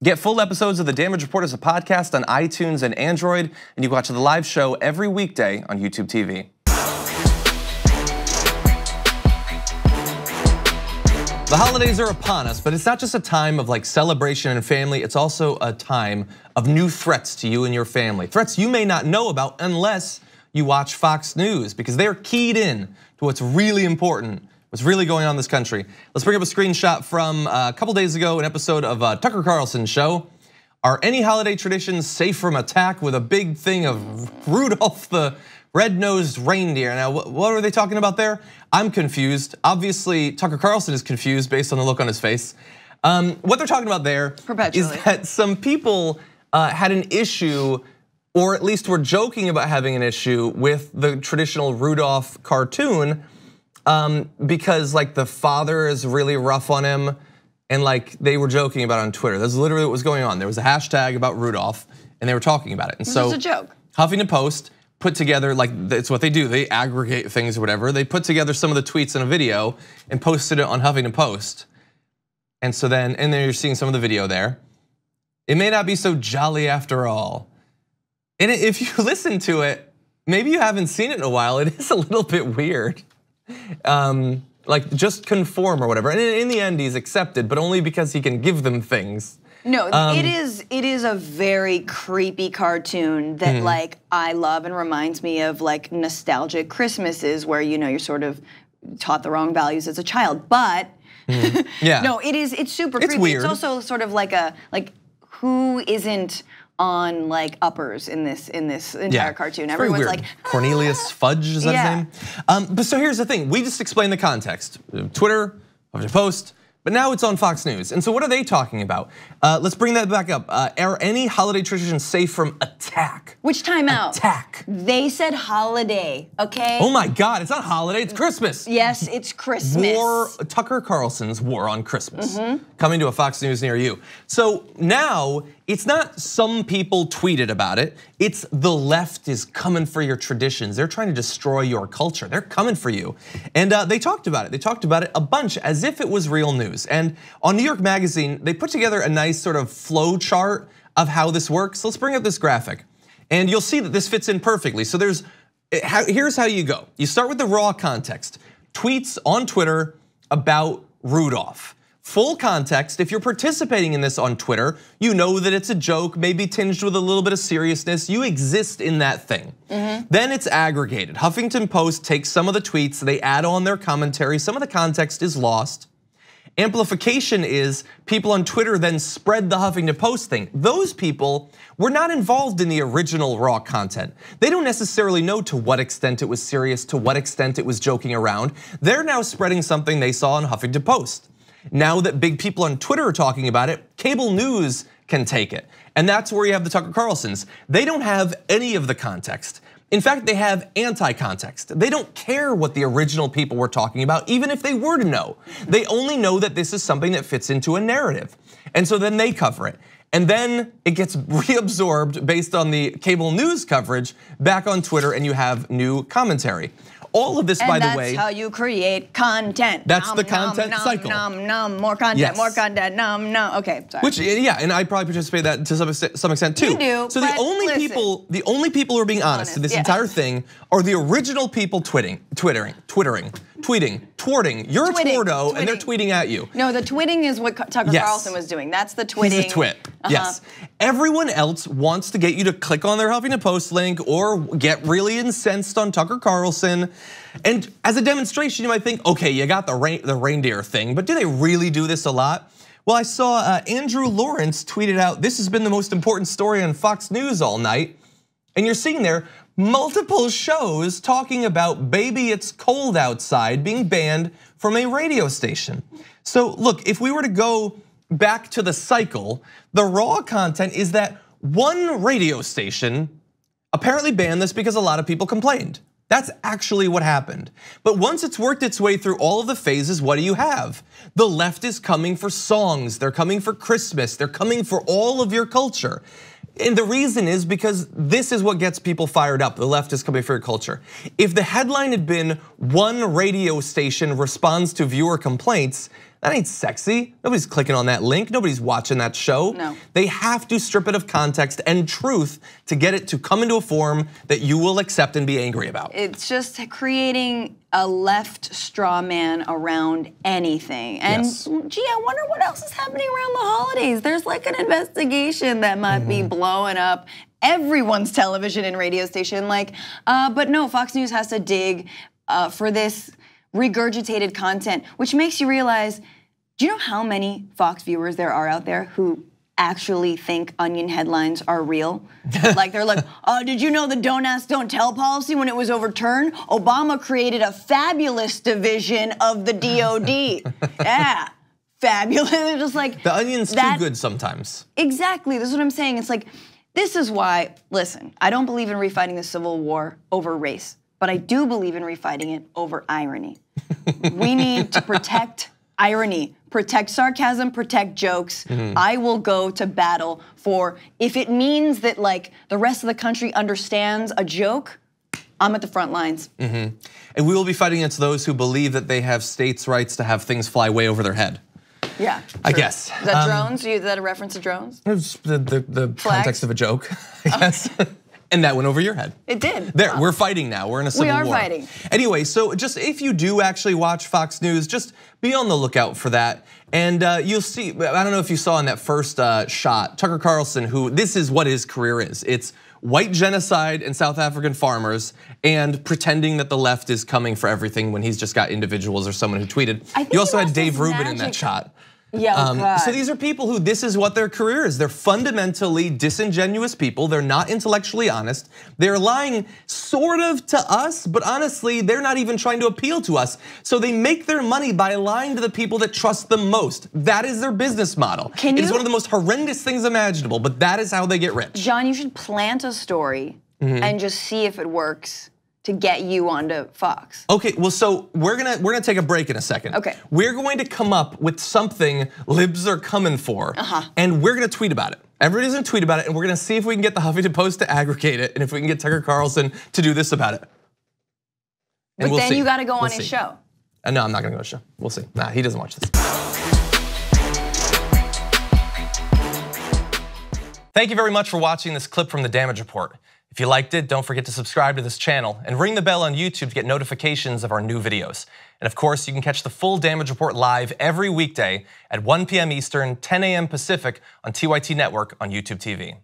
Get full episodes of The Damage Report as a podcast on iTunes and Android, and you can watch the live show every weekday on YouTube TV. The holidays are upon us, but it's not just a time of celebration and family, it's also a time of new threats to you and your family. Threats you may not know about unless you watch Fox News, because they're keyed in to what's really important, what's really going on in this country. Let's bring up a screenshot from a couple days ago, an episode of Tucker Carlson's show. Are any holiday traditions safe from attack, with a big thing of Rudolph the red-nosed reindeer? Now, what are they talking about there? I'm confused. Obviously, Tucker Carlson is confused based on the look on his face. What they're talking about there is that some people had an issue, or at least were joking about having an issue with the traditional Rudolph cartoon, because the father is really rough on him, and they were joking about it on Twitter. That's literally what was going on. There was a hashtag about Rudolph, and they were talking about it. And so, it's a joke. Huffington Post put together, it's what they do, they aggregate things or whatever. They put together some of the tweets in a video and posted it on Huffington Post. And so then you're seeing some of the video there. It may not be so jolly after all. And if you listen to it, maybe you haven't seen it in a while, it is a little bit weird. Just conform or whatever. And in the end, he's accepted, but only because he can give them things. No, it is a very creepy cartoon that I love, and reminds me of nostalgic Christmases where you're sort of taught the wrong values as a child. But yeah, no, it's super creepy. Weird. It's also sort of who isn't on uppers in this entire cartoon. Everyone's weird. Cornelius Fudge, is that his name? But so here's the thing, we just explained the context. Twitter, Huffington Post, but now it's on Fox News. And so what are they talking about? Let's bring that back up. Are any holiday traditions safe from attack? Which timeout? Attack. They said holiday, okay? Oh my God, it's not holiday, it's Christmas. Yes, it's Christmas. Tucker Carlson's War on Christmas, coming to a Fox News near you. So now, it's not some people tweeted about it, it's the left is coming for your traditions. They're trying to destroy your culture. They're coming for you. And they talked about it. They talked about it a bunch as if it was real news. And on New York Magazine, they put together a nice sort of flow chart of how this works. Let's bring up this graphic. And you'll see that this fits in perfectly. So here's how you go. You start with the raw context. Tweets on Twitter about Rudolph. Full context, if you're participating in this on Twitter, you know that it's a joke, maybe tinged with a little bit of seriousness. You exist in that thing. Then it's aggregated. Huffington Post takes some of the tweets, they add on their commentary, some of the context is lost. Amplification is people on Twitter then spread the Huffington Post thing. Those people were not involved in the original raw content. They don't necessarily know to what extent it was serious, to what extent it was joking around. They're now spreading something they saw on Huffington Post. Now that big people on Twitter are talking about it, cable news can take it. And that's where you have the Tucker Carlsons. They don't have any of the context. In fact, they have anti-context. They don't care what the original people were talking about, even if they were to know. They only know that this is something that fits into a narrative. And so then they cover it. And then it gets reabsorbed based on the cable news coverage back on Twitter, and you have new commentary. All of this, by the way, that's how you create content. That's the content cycle. More content, more content, okay, sorry. Which, yeah, and I probably participate in that to some extent too. You do, so the only people who are being honest to this entire thing are the original people tweeting. You're a twardo, and they're tweeting at you. No, the twitting is what Tucker Carlson was doing. That's the twitting. He's a twit, yes. Everyone else wants to get you to click on their Huffington Post link or get really incensed on Tucker Carlson. And as a demonstration, you might think, okay, you got the reindeer thing, but do they really do this a lot? Well, I saw Andrew Lawrence tweeted out, this has been the most important story on Fox News all night. And you're seeing there multiple shows talking about Baby It's Cold Outside being banned from a radio station. So look, if we were to go back to the cycle, the raw content is that one radio station apparently banned this because a lot of people complained. That's actually what happened. But once it's worked its way through all of the phases, what do you have? The left is coming for songs, they're coming for Christmas, they're coming for all of your culture. And the reason is because this is what gets people fired up. The left is coming for your culture. If the headline had been one radio station responds to viewer complaints, That ain't sexy. Nobody's clicking on that link. Nobody's watching that show. No. They have to strip it of context and truth to get it to come into a form that you will accept and be angry about. It's just creating a left straw man around anything. And gee, I wonder what else is happening around the holidays. There's like an investigation that might be blowing up everyone's television and radio station. But no, Fox News has to dig for this regurgitated content, which makes you realize, do you know how many Fox viewers there are out there who actually think Onion headlines are real? Like they're like, oh, did you know the don't ask, don't tell policy when it was overturned? Obama created a fabulous division of the DOD. Yeah, fabulous. They're just like, the Onion's too good sometimes. Exactly, this is what I'm saying. It's like, this is why, listen, I don't believe in refighting the Civil War over race, but I do believe in refighting it over irony. We need to protect irony, protect sarcasm, protect jokes. I will go to battle for, if it means that like the rest of the country understands a joke, I'm at the front lines. And we will be fighting against those who believe that they have states' rights to have things fly way over their head. Yeah, true. I guess. Is that drones? Is that a reference to drones? It's the context of a joke, I guess. And that went over your head. It did. There, we're fighting now. We're in a civil war. We are fighting. Anyway, so just if you do actually watch Fox News, just be on the lookout for that. And you'll see, I don't know if you saw in that first shot, Tucker Carlson, who this is what his career is. It's white genocide and South African farmers and pretending that the left is coming for everything when he's just got individuals or someone who tweeted. You also had Dave Rubin in that shot. Yeah, God. So these are people who this is what their career is. They're fundamentally disingenuous people. They're not intellectually honest. They're lying sort of to us, but honestly, they're not even trying to appeal to us. So they make their money by lying to the people that trust them most. That is their business model. It is one of the most horrendous things imaginable, but that is how they get rich. John, you should plant a story and just see if it works to get you onto Fox. Okay, well, so we're gonna take a break in a second. Okay. We're going to come up with something libs are coming for, and we're gonna tweet about it. Everybody's gonna tweet about it, and we're gonna see if we can get the Huffington Post to aggregate it, and if we can get Tucker Carlson to do this about it. And but then you gotta go on his show. No, I'm not gonna go on his show. We'll see. Nah, he doesn't watch this. Thank you very much for watching this clip from the Damage Report. If you liked it, don't forget to subscribe to this channel and ring the bell on YouTube to get notifications of our new videos. And of course, you can catch the full Damage Report live every weekday at 1 p.m. Eastern, 10 a.m. Pacific on TYT Network on YouTube TV.